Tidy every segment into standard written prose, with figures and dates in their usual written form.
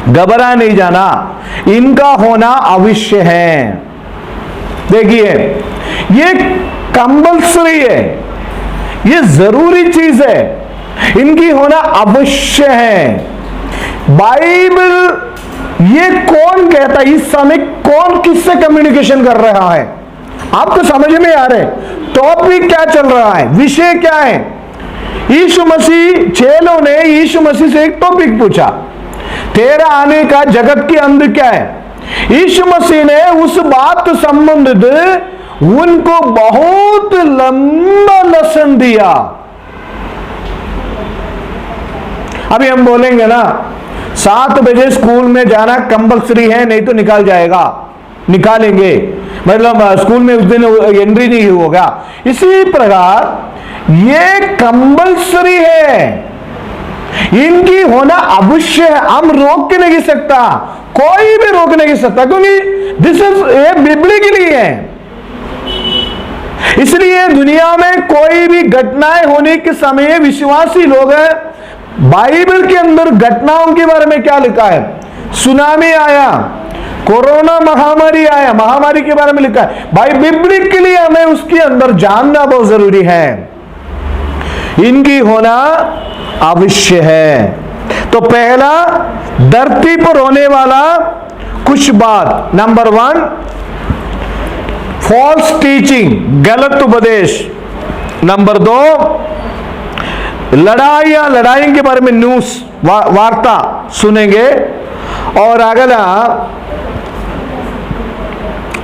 घबरा नहीं जाना, इनका होना अवश्य है। देखिए ये कंपल्सरी है, ये जरूरी चीज है, इनकी होना अवश्य है। बाइबल ये कौन कहता है, इस समय कौन किससे कम्युनिकेशन कर रहा है? आपको समझ में आ रहा है टॉपिक क्या चल रहा है, विषय क्या है? यीशु मसीह, चेलों ने यीशु मसीह से एक टॉपिक पूछा, तेरा आने का जगत के अंदर क्या है? यीशु मसीह ने उस बात संबंधित उनको बहुत लंबा लेसन दिया। अभी हम बोलेंगे ना 7 बजे स्कूल में जाना कंपल्सरी है, नहीं तो निकाल जाएगा, निकालेंगे, मतलब स्कूल में उस दिन एंट्री नहीं होगा। इसी प्रकार ये कंपल्सरी है, इनकी होना अवश्य है। हम रोक के नहीं सकता, कोई भी रोक नहीं सकता, क्योंकि दिस इज ये बिब्लिकली है। इसलिए दुनिया में कोई भी घटनाएं होने के समय विश्वासी लोग बाइबल के अंदर घटनाओं के बारे में क्या लिखा है? सुनामी आया, कोरोना महामारी आया, महामारी के बारे में लिखा है। भाई बिब्लिकली हमें उसके अंदर जानना बहुत जरूरी है, इनकी होना अवश्य है। तो पहला, धरती पर होने वाला कुछ बात। नंबर 1, फॉल्स टीचिंग, गलत उपदेश। नंबर 2, लड़ाई के बारे में न्यूज, वार्ता सुनेंगे। और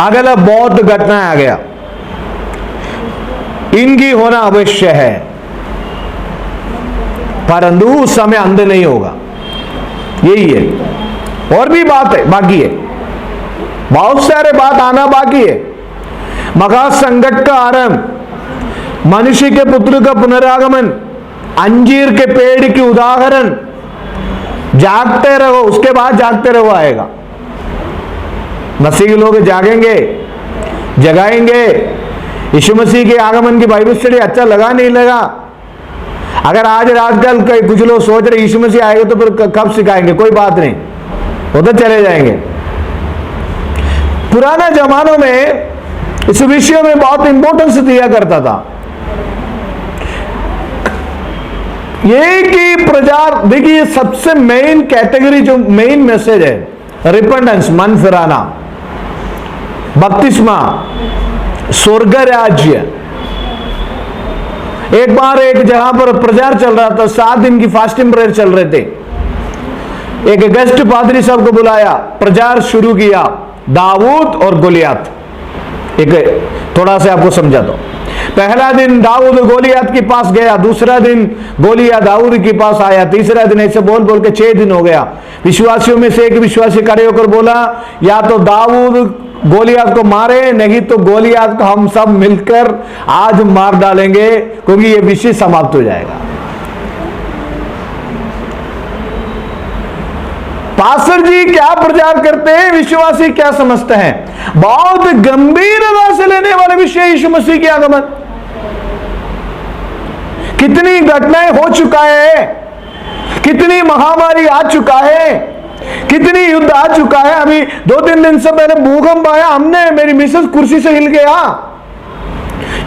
अगला बौद्ध घटना आ गया, इनकी होना अवश्य है, परंतु उस समय अंधे नहीं होगा। यही है, और भी बात है, बाकी है, बहुत सारे बात आना बाकी है। महासंकट का आरंभ, मनुष्य के पुत्र का पुनरागमन, अंजीर के पेड़ की उदाहरण, जागते रहो, उसके बाद जागते रहो आएगा। मसीह के लोग जागेंगे, जगाएंगे। यीशु मसीह के आगमन की बाइबल स्टडी अच्छा लगा नहीं लगा? अगर आज रात कल कुछ लोग सोच रहे यीशु मसीह आएगा तो फिर कब सिखाएंगे? कोई बात नहीं, वो तो चले जाएंगे। पुराने जमानों में इस विषय में बहुत इंपॉर्टेंस दिया करता था। ये कि प्रचार, देखिए सबसे मेन कैटेगरी, जो मेन मैसेज है, रिपेंटेंस, मन फिराना, बपतिस्मा, स्वर्ग राज्य। एक बार एक जगह पर प्रचार चल रहा था, 7 दिन की फास्टिंग प्रेयर चल रहे थे। एक गेस्ट पादरी साहब को बुलाया, प्रचार शुरू किया, दाऊद और गोलियात। एक थोड़ा सा आपको समझा दो। पहला दिन दाऊद गोलियात के पास गया, दूसरा दिन गोलियात दाऊद के पास आया, तीसरा दिन ऐसे बोल बोल के 6 दिन हो गया। विश्वासियों में से एक विश्वासी खड़े होकर बोला, या तो दाऊद गोलियात को मारे, नहीं तो गोलियात को हम सब मिलकर आज मार डालेंगे, क्योंकि ये विषय समाप्त हो जाएगा। पास्टर जी क्या प्रचार करते हैं, विश्वासी क्या समझते हैं? बहुत गंभीरता से लेने वाले विषय यीशु मसीह के आगमन। कितनी घटनाएं हो चुका है, कितनी महामारी आ चुका है, कितनी युद्ध आ चुका है। अभी 2-3 दिन से पहले भूकंप आया, हमने, मेरी मिसेस कुर्सी से हिल गया।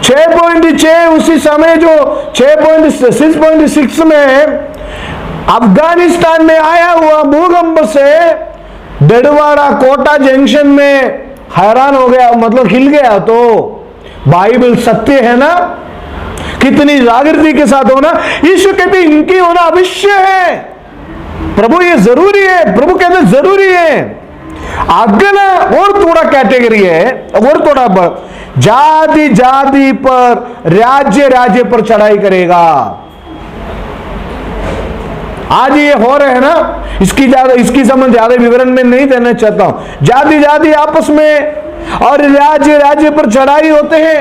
6.6 उसी समय जो 6.6 में अफगानिस्तान में आया हुआ भूकंप से डडवाड़ा कोटा जंक्शन में हैरान हो गया, मतलब हिल गया। तो बाइबल सत्य है ना, कितनी जागृति के साथ होना। यीशु कहते इनकी होना अवश्य है, प्रभु ये जरूरी है, प्रभु कहते जरूरी है। अगला और थोड़ा कैटेगरी है, और थोड़ा जाति जाति पर, राज्य राज्य पर चढ़ाई करेगा। आज ये हो रहे हैं ना, इसकी संबंध ज्यादा विवरण में नहीं देना चाहता हूं। जाति जाति आपस में और राज्य राज्य पर चढ़ाई होते हैं,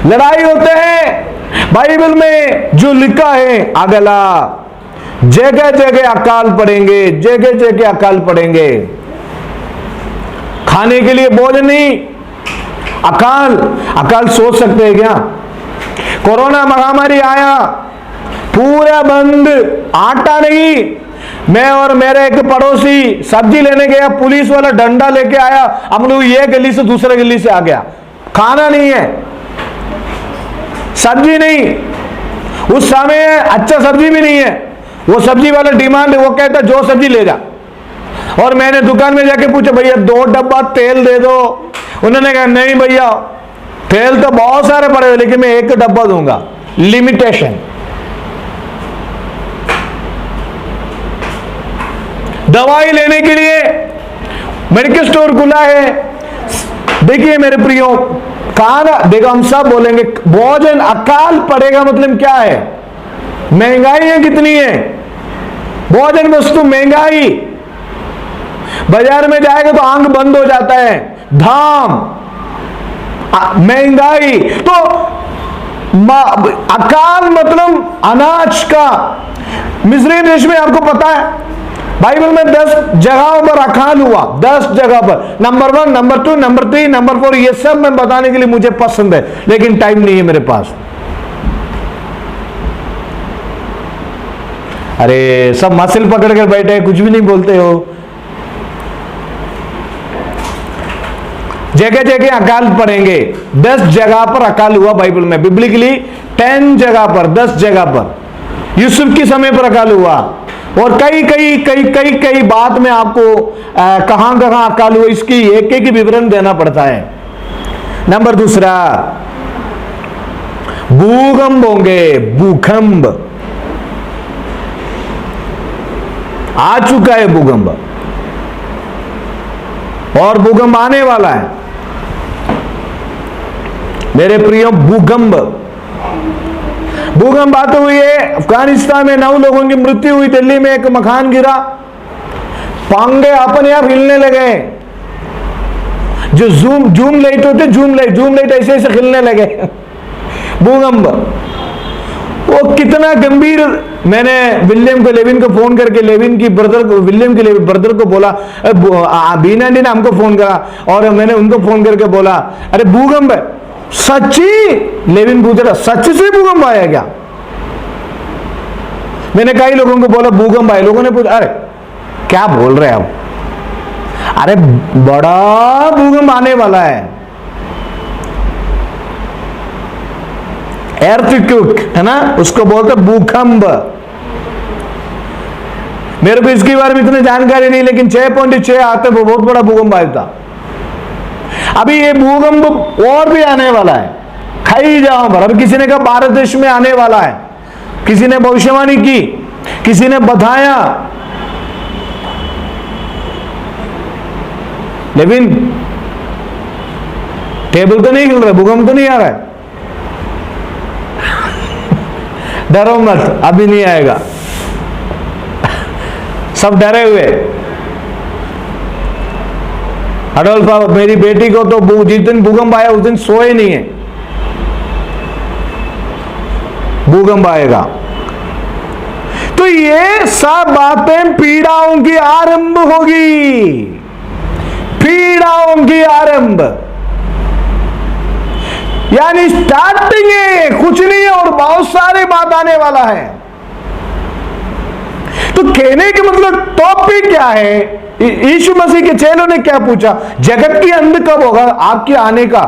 लड़ाई होते हैं। बाइबल में जो लिखा है, अगला जगह जगह अकाल पड़ेंगे, जगह जगह अकाल पड़ेंगे। खाने के लिए भोजन नहीं, अकाल। अकाल सोच सकते हैं क्या? कोरोना महामारी आया, पूरा बंद, आटा नहीं, मैं और मेरे एक पड़ोसी सब्जी लेने गया, पुलिस वाला डंडा लेके आया, हम लोग ये गली से दूसरे गली से आ गया, खाना नहीं है, सब्जी नहीं, उस समय अच्छा सब्जी भी नहीं है, वो सब्जी वाला डिमांड, वो कहता जो सब्जी ले जा। और मैंने दुकान में जाके पूछा भैया 2 डब्बा तेल दे दो, उन्होंने कहा नहीं भैया तेल तो बहुत सारे पड़े हुए लेकिन मैं 1 डब्बा दूंगा, लिमिटेशन। दवाई लेने के लिए मेडिकल स्टोर खुला है। देखिए मेरे प्रियो, कहा देखो हम सब बोलेंगे भोजन अकाल पड़ेगा मतलब क्या है? महंगाई है, कितनी है भोजन वस्तु, महंगाई, बाजार में जाएगा तो आंख बंद हो जाता है, धाम, महंगाई। तो अकाल मतलब अनाज का। मिस्र देश में आपको पता है बाइबल में 10 जगहों पर अकाल हुआ, 10 जगह पर, नंबर 1, नंबर 2, नंबर 3, नंबर 4, ये सब मैं बताने के लिए मुझे पसंद है लेकिन टाइम नहीं है मेरे पास। अरे सब मसल पकड़ कर बैठे, कुछ भी नहीं बोलते हो। जगह जगह अकाल पड़ेंगे, 10 जगह पर अकाल हुआ बाइबल में, बिब्लिकली 10 जगह पर, 10 जगह पर यूसुफ के समय पर अकाल हुआ। और कई बात में आपको कहां कहां अकाल हुआ इसकी एक एक विवरण देना पड़ता है। नंबर 2, भूकंप होंगे, भूकंप आ चुका है, भूकंप और भूकंप आने वाला है मेरे प्रियो। भूकंप आते हुए अफगानिस्तान में 9 लोगों की मृत्यु हुई, दिल्ली में एक मकान गिरा, पांगे अपने आप हिलने लगे, जो जूम लाइट होते, जूम लाइट ऐसे ऐसे हिलने लगे। भूकंप वो कितना गंभीर। मैंने विलियम को लेविन को फोन करके, लेविन की ब्रदर को, विलियम के ब्रदर को बोला, बीना ने हमको फोन करा और मैंने उनको फोन करके बोला अरे भूकंप है। सच्ची? लेविन पूछ रहा सच्ची से भूकंप आया क्या? मैंने कई लोगों को बोला भूकंप आया, लोगों ने पूछा अरे क्या बोल रहे हैं आप? अरे बड़ा भूकंप आने वाला है, एर्थक्वेक है ना, उसको बोलते भूकंप। मेरे को इसके बारे में इतनी जानकारी नहीं, लेकिन 6.6 आते वो बहुत बड़ा भूकंप आया था। अभी ये भूकंप और भी आने वाला है कई जगहों पर। अभी किसी ने कहा भारत देश में आने वाला है, किसी ने भविष्यवाणी की, किसी ने बताया, लेकिन टेबल तो नहीं हिल रहा, भूकंप तो नहीं आ रहा है। डरो मत, अभी नहीं आएगा, सब डरे हुए। अडोल्फ मेरी बेटी को तो जिस दिन भूकंप आया उस दिन सोए नहीं है, भूकंप आएगा। तो ये सब बातें पीड़ाओं की आरंभ होगी, पीड़ाओं की आरंभ, यानी स्टार्टिंग है, कुछ नहीं है और बहुत सारे बात आने वाला है। तो कहने के मतलब टॉपिक क्या है? यीशु मसीह के चेलों ने क्या पूछा? जगत की अंत कब होगा? आपके आने का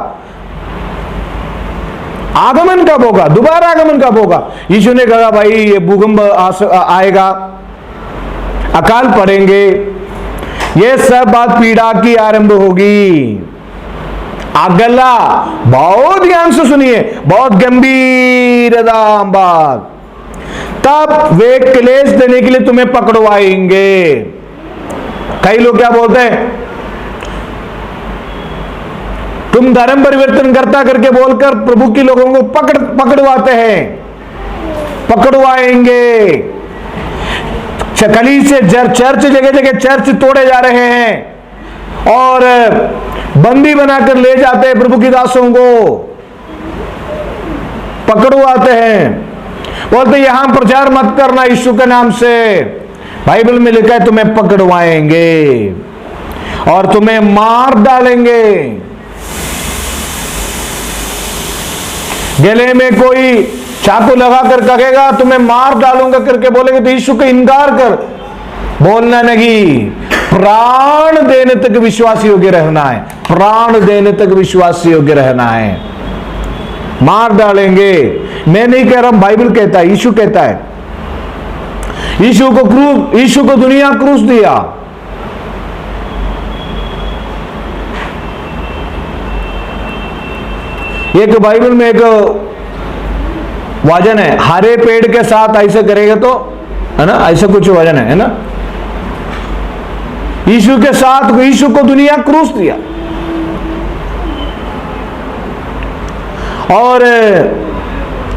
आगमन कब होगा? दोबारा आगमन कब होगा? यीशु ने कहा भाई ये भूकंप आएगा, अकाल पड़ेंगे, ये सब बात पीड़ा की आरंभ होगी। अगला बहुत ध्यान से सुनिए, बहुत गंभीर बात, तब वे क्लेश देने के लिए तुम्हें पकड़वाएंगे। कई लोग क्या बोलते हैं, तुम धर्म परिवर्तन करता करके बोलकर प्रभु की लोगों को पकड़वाते हैं, पकड़वाएंगे। कली से चर्च, जगह जगह चर्च तोड़े जा रहे हैं और बंदी बनाकर ले जाते हैं प्रभु की दासों को, पकड़वाते हैं, बोलते यहां प्रचार मत करना यीशु के नाम से, बाइबल में लिखा है तुम्हें पकड़वाएंगे और तुम्हें मार डालेंगे। गले में कोई चाकू लगा कर कहेगा तुम्हें मार डालूंगा करके बोलेंगे तो यीशु का इनकार कर, बोलना नहीं, प्राण देने तक विश्वास योग्य रहना है, प्राण देने तक विश्वास योग्य रहना है। मार डालेंगे, मैं नहीं कह रहा हूं, बाइबल कहता है, यीशु कहता है। यीशु को दुनिया क्रूस दिया। एक बाइबल में एक वचन है, हरे पेड़ के साथ ऐसे करेगा तो, है ना, ऐसा कुछ वचन है ना। यीशु के साथ यीशु को दुनिया क्रूस दिया। और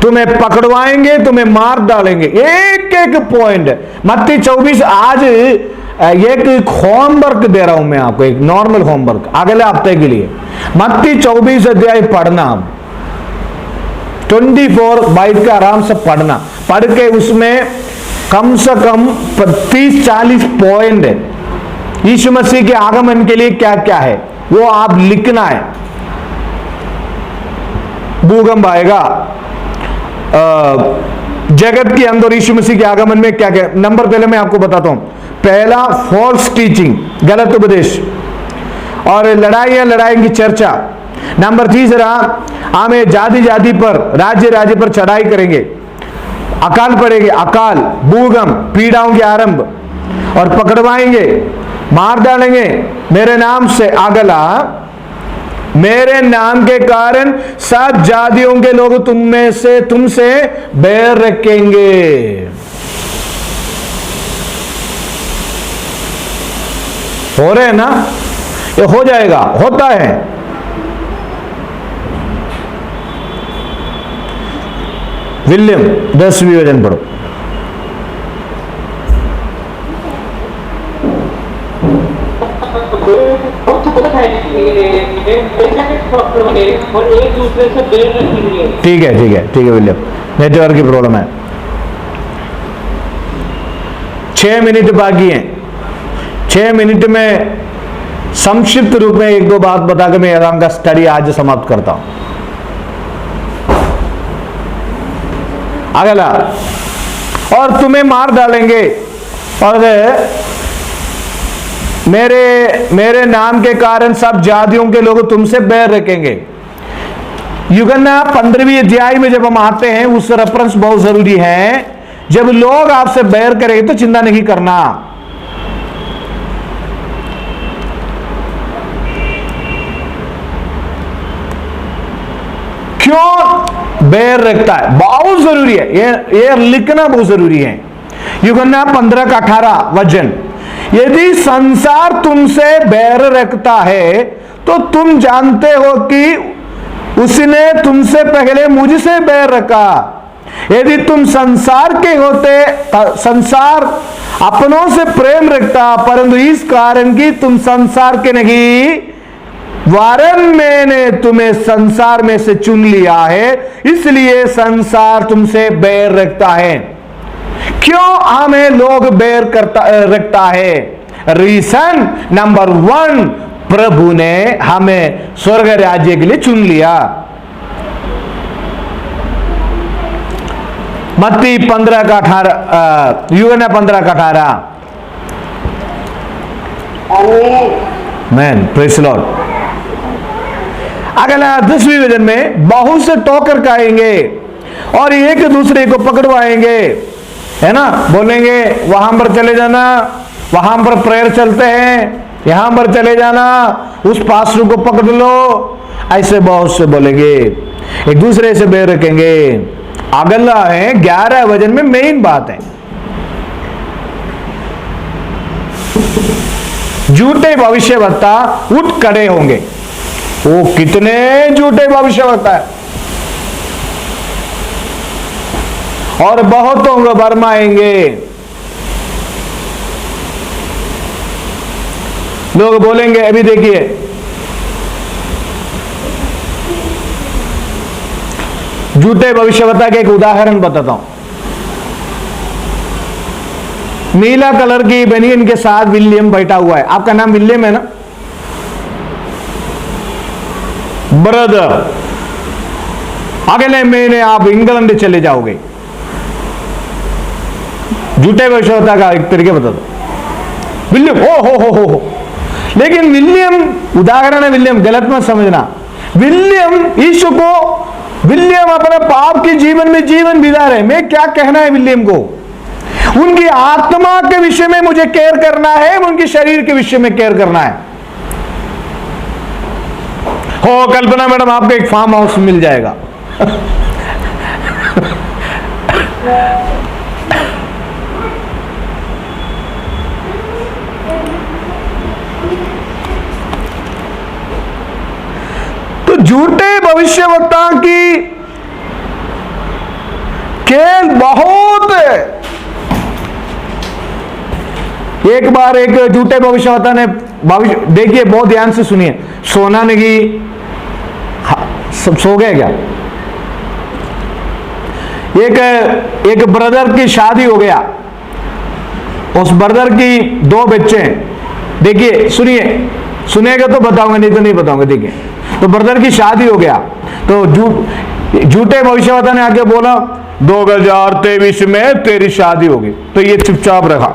तुम्हें पकड़वाएंगे, तुम्हें मार डालेंगे। एक एक पॉइंट मत्ती 24। आज एक होमवर्क दे रहा हूं मैं आपको, एक नॉर्मल होमवर्क अगले हफ्ते के लिए। मत्ती 24 अध्याय पढ़ना, 24 बैठ के आराम से पढ़ना, पढ़ के उसमें कम से कम 30-40 पॉइंट है। यीशु मसीह के आगमन के लिए क्या क्या है वो आप लिखना है। भूकंप आएगा, जगत के अंदर यीशु मसीह के आगमन में क्या क्या। नंबर पहले मैं आपको बताता हूं, पहला फॉल्स टीचिंग, गलत उपदेश और लड़ाई की चर्चा। नंबर तीसरा, हमें जाति जाति पर, राज्य राज्य पर चढ़ाई करेंगे, अकाल पड़ेंगे, अकाल, भूकंप, पीड़ाओं के आरंभ और पकड़वाएंगे, मार डालेंगे मेरे नाम से। अगला, मेरे नाम के कारण सब जातियों के लोग तुमसे बैर रखेंगे। हो रहे हैं ना, ये हो जाएगा, होता है। विलियम 10वीं वचन पढ़ो। ठीक है विलियम, नेटवर्क की प्रॉब्लम है। 6 मिनट बाकी हैं। 6 मिनट में संक्षिप्त रूप में 1-2 बात बताकर मैं आराम का स्टडी आज समाप्त करता हूं। अगला, और तुम्हें मार डालेंगे और मेरे नाम के कारण सब जातियों के लोग तुमसे बैर रखेंगे। यूहन्ना 15वीं अध्याय में जब हम आते हैं, उस रेफरेंस बहुत जरूरी है। जब लोग आपसे बैर करेंगे तो चिंता नहीं करना। क्यों बैर रखता है, बहुत जरूरी है, ये लिखना बहुत जरूरी है। यूहन्ना 15:18 वचन, यदि संसार तुमसे बैर रखता है तो तुम जानते हो कि उसने तुमसे पहले मुझसे बैर रखा। यदि तुम संसार के होते, संसार अपनों से प्रेम रखता, परंतु इस कारण कि तुम संसार के नहीं, वरन मैंने तुम्हें संसार में से चुन लिया है, इसलिए संसार तुमसे बैर रखता है। क्यों हमें लोग बैर रखता है? रीजन नंबर 1, प्रभु ने हमें स्वर्ग राज्य के लिए चुन लिया। मत्ती 15:18, यूहन्ना 15:18। आमीन, प्रेज़ लॉर्ड। अगला 10वीं वचन में, बहुत से टोकर खाएंगे और एक दूसरे को पकड़वाएंगे, है ना, बोलेंगे वहां पर चले जाना, वहां पर प्रेयर चलते हैं, यहां पर चले जाना, उस पास्टर को पकड़ लो, ऐसे बहुत से बोलेंगे, एक दूसरे से बैर रखेंगे। अगला है 11 वचन में मेन बात है, झूठे भविष्यवक्ता उठ खड़े होंगे। वो कितने झूठे भविष्यवक्ता है, और बहुतों को भरमाएंगे। लोग बोलेंगे, अभी देखिए झूठे भविष्यवक्ता के एक उदाहरण बताता हूं। नीला कलर की बनियन के साथ विलियम बैठा हुआ है। आपका नाम विलियम है ना? ब्रदर, अगले महीने आप इंग्लैंड चले जाओगे। झूठे भविष्यवक्ता का एक तरीके बता दो। विलियम, हो। लेकिन विलियम उदाहरण है, विलियम गलत मत समझना। विलियम यीशु को, विलियम अपने पाप के जीवन में जीवन बिता रहे। मैं क्या कहना है विलियम को, उनकी आत्मा के विषय में मुझे केयर करना है, उनके शरीर के विषय में केयर करना है। हो कल्पना मैडम, आपको एक फार्म हाउस मिल जाएगा। तो झूठे भविष्यवक्ता की खेल बहुत है। एक बार एक झूठे भविष्यवक्ता ने देखिए, बहुत ध्यान से सुनिए। सोना नेगी, सब सो गए क्या? एक ब्रदर की शादी हो गया, उस ब्रदर की 2 बच्चे हैं। देखिए सुनिए, सुनेगा तो बताऊंगा, नहीं तो नहीं बताऊंगा। देखिए, तो ब्रदर की शादी हो गया, तो झूठे भविष्यवक्ता ने आके बोला 2023 में तेरी शादी होगी। तो ये चुपचाप रखा।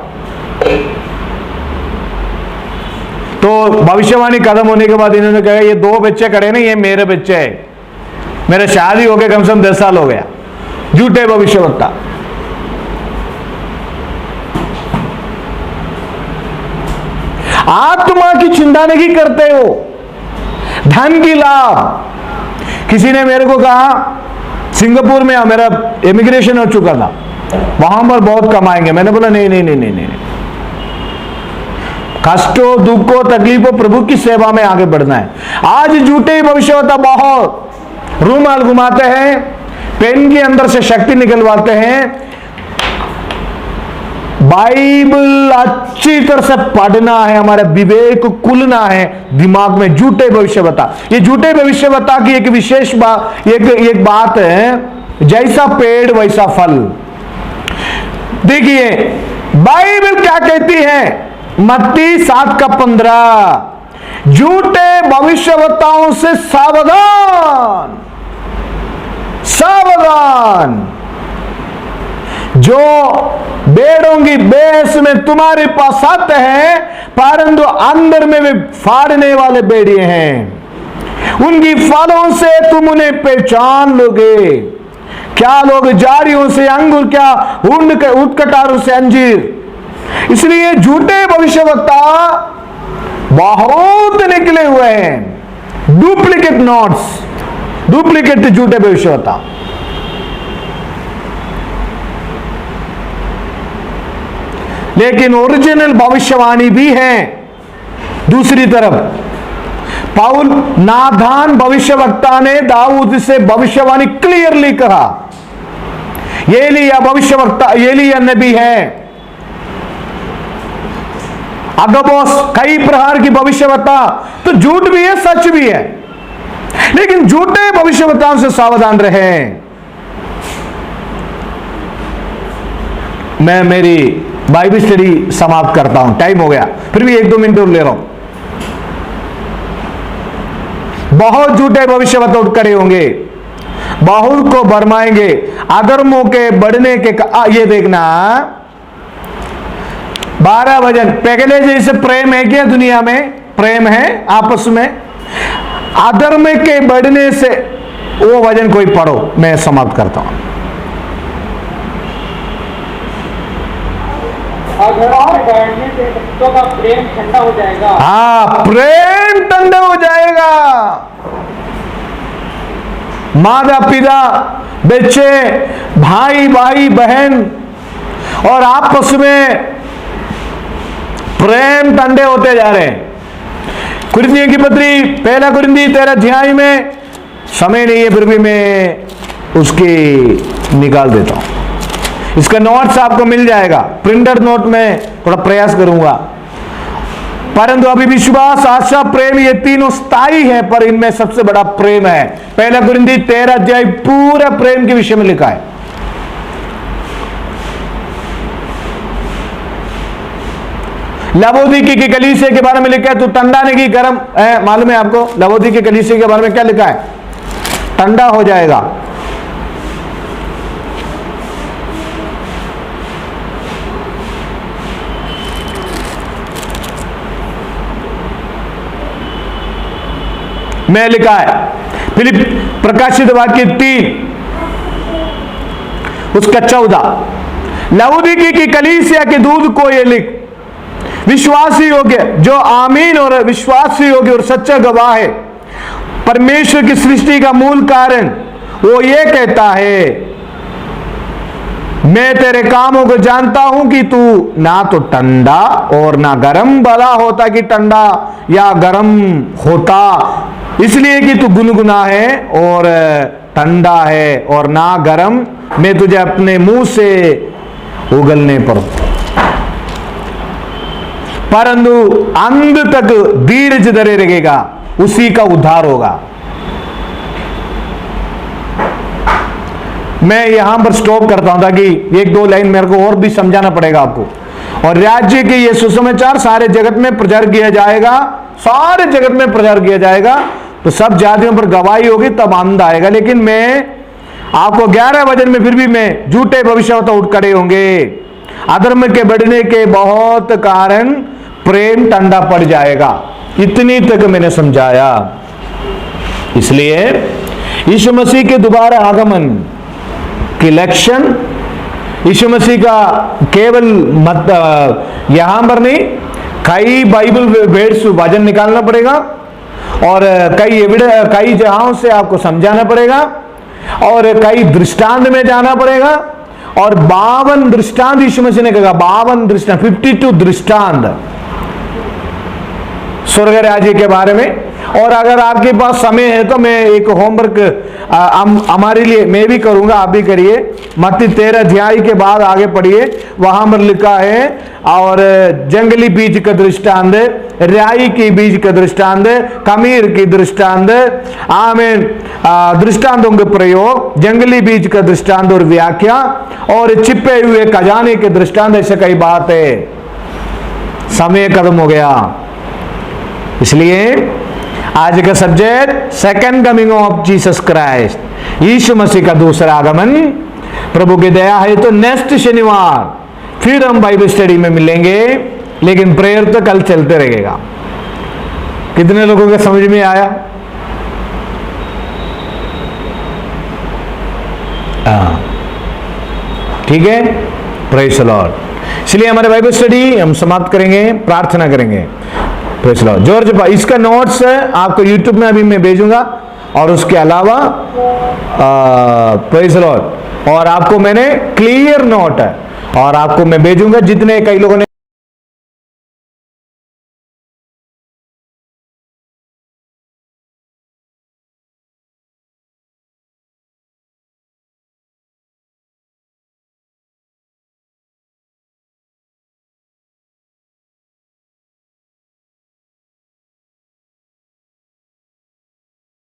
तो भविष्यवाणी खत्म होने के बाद इन्होंने कहा ये 2 बच्चे खड़े ना, ये मेरे बच्चे हैं, मेरे शादी हो गए कम से कम 10 साल हो गया। झूठे भविष्यवक्ता। आत्मा की चिंता नहीं करते हो, धन की लाभ। किसी ने मेरे को कहा सिंगापुर में मेरा इमिग्रेशन हो चुका था, वहां पर बहुत कमाएंगे। मैंने बोला नहीं, कष्टों, दुखों, तकलीफों, प्रभु की सेवा में आगे बढ़ना है। आज झूठे भविष्यवक्ता बहुत रूमाल घुमाते हैं, पेन के अंदर से शक्ति निकलवाते हैं। बाइबल अच्छी तरह से पढ़ना है, हमारा विवेक खुलना है दिमाग में। झूठे भविष्यवक्ता, ये झूठे भविष्यवक्ता की एक विशेष बात, एक बात है, जैसा पेड़ वैसा फल। देखिए बाइबल क्या कहती है, मत्ती 7:15, झूठे भविष्यवक्ताओं से सावधान, सावधान। जो भेड़ों की भेष में तुम्हारे पास आते हैं, परंतु अंदर में वे फाड़ने वाले भेड़िए हैं। उनकी फलों से तुम उन्हें पहचान लोगे। क्या लोग जारियों से अंगूर, क्या ऊंट-कटारों से अंजीर। इसलिए झूठे भविष्यवक्ता बहुत निकले हुए हैं। डुप्लीकेट नोट्स, डुप्लीकेट झूठे भविष्यवक्ता। लेकिन ओरिजिनल भविष्यवाणी भी है। दूसरी तरफ पाउल नाथान भविष्यवक्ता ने दाऊद से भविष्यवाणी क्लियरली कहा। एलिया भविष्यवक्ता, एलिया नबी है। अगबोस कई प्रकार की भविष्यवक्ता, तो झूठ भी है सच भी है, लेकिन झूठे भविष्यवक्ताओं से सावधान रहे। मैं मेरी बाइबल स्टडी समाप्त करता हूं, टाइम हो गया, फिर भी 1-2 मिनट और ले रहा हूं। बहुत झूठे भविष्यवक्ता उठ खड़े होंगे, बहुत को भरमाएंगे, अधर्मों के बढ़ने के ये देखना 12 वजन। पहले जैसे प्रेम है क्या दुनिया में? प्रेम है आपस में। अधर्म के बढ़ने से वो वजन कोई पढ़ो, मैं समाप्त करता हूं। और बढ़ने से बच्चों का प्रेम ठंडा हो जाएगा। हाँ, प्रेम ठंडा हो जाएगा। माता पिता, बच्चे, भाई भाई बहन और आपस में प्रेम ठंडे होते जा रहे हैं। कुरिन्थियों की पत्री 1 कुरिन्थी 13 अध्याय में, समय नहीं है फिर भी मैं उसकी निकाल देता हूं। इसका नोट्स आपको मिल जाएगा, प्रिंटर नोट में थोड़ा प्रयास करूंगा। परंतु अभी विश्वास, आशा, प्रेम ये तीनों स्थायी है, पर इनमें सबसे बड़ा प्रेम है। 1 कुरिन्थी 13 अध्याय पूरा प्रेम के विषय में लिखा है। लवोदिकी की कलीसिया के बारे में लिखा है, तो ठंडा नहीं की गर्म है। मालूम है आपको लवोदिकी की कलीसिया के बारे में क्या लिखा है? ठंडा हो जाएगा। में लिखा है। फिलिप प्रकाशित वाक्य 3 उसका 14, लउदीकी की कलीसिया के दूध को ये लिख, विश्वासी योग्य जो आमीन और विश्वासी योग्य और सच्चा गवाह है, परमेश्वर की सृष्टि का मूल कारण, वो ये कहता है, मैं तेरे कामों को जानता हूं कि तू ना तो ठंडा और ना गर्म, भला होता कि ठंडा या गर्म होता, इसलिए कि तू गुनगुना है और ठंडा है और ना गर्म, मैं तुझे अपने मुंह से उगलने पर, परंतु अंत तक धीरज धरे रहेगा, उसी का उद्धार होगा। मैं यहां पर स्टॉप करता हूं ताकि 1-2 लाइन मेरे को और भी समझाना पड़ेगा आपको। और राज्य के ये सुसमाचार सारे जगत में प्रचार किया जाएगा, सारे जगत में प्रचार किया जाएगा, तो सब जातियों पर गवाही होगी, तब आनंद आएगा। लेकिन मैं आपको 11 वचन में फिर भी मैं झूठे भविष्यवक्ता उठ खड़े होंगे, अधर्म के बढ़ने के बहुत कारण प्रेम ठंडा पड़ जाएगा, इतनी तक मैंने समझाया। इसलिए यीशु मसीह के दोबारा आगमन की लक्षण, यीशु मसीह का केवल मत यहां पर नहीं, कई बाइबल वर्ड्स वचन निकालना पड़ेगा और कई जगहों से आपको समझाना पड़ेगा और कई दृष्टांत में जाना पड़ेगा। और 52 दृष्टांत यीशु मसीह ने कहा, 52 दृष्टांत, 52 दृष्टांत स्वर्ग राज्य के बारे में। और अगर आपके पास समय है तो मैं एक होमवर्क हमारे लिए मैं भी करूंगा, आप भी करिए। मत्ती 13 अध्याय के बाद आगे पढ़िए, वहां पर लिखा है, और जंगली बीज का दृष्टांत, राई की बीज का दृष्टांत, खमीर की दृष्टांत, आमीन, दृष्टांतों के प्रयोग, जंगली बीज का दृष्टांत और व्याख्या, और छिपे हुए खजाने के दृष्टांत, ऐसे कई बात है। समय खत्म हो गया, इसलिए आज का subject second coming of Jesus Christ, Yeshu Masih का दूसरा आगमन। प्रभु की दया है तो नेक्स्ट शनिवार फिर हम बाइबल स्टडी में मिलेंगे, लेकिन प्रेयर तो कल चलते रहेगा। कितने लोगों के समझ में आया? ठीक है, प्रेज द लॉर्ड। इसलिए हमारे बाइबल स्टडी हम समाप्त करेंगे, प्रार्थना करेंगे। Praise the Lord. जॉर्ज, इसका नोट्स आपको यूट्यूब में अभी मैं भेजूंगा, और उसके अलावा प्रेज द लॉर्ड, और आपको मैंने क्लियर नोट है और आपको मैं भेजूंगा, जितने कई लोगों ने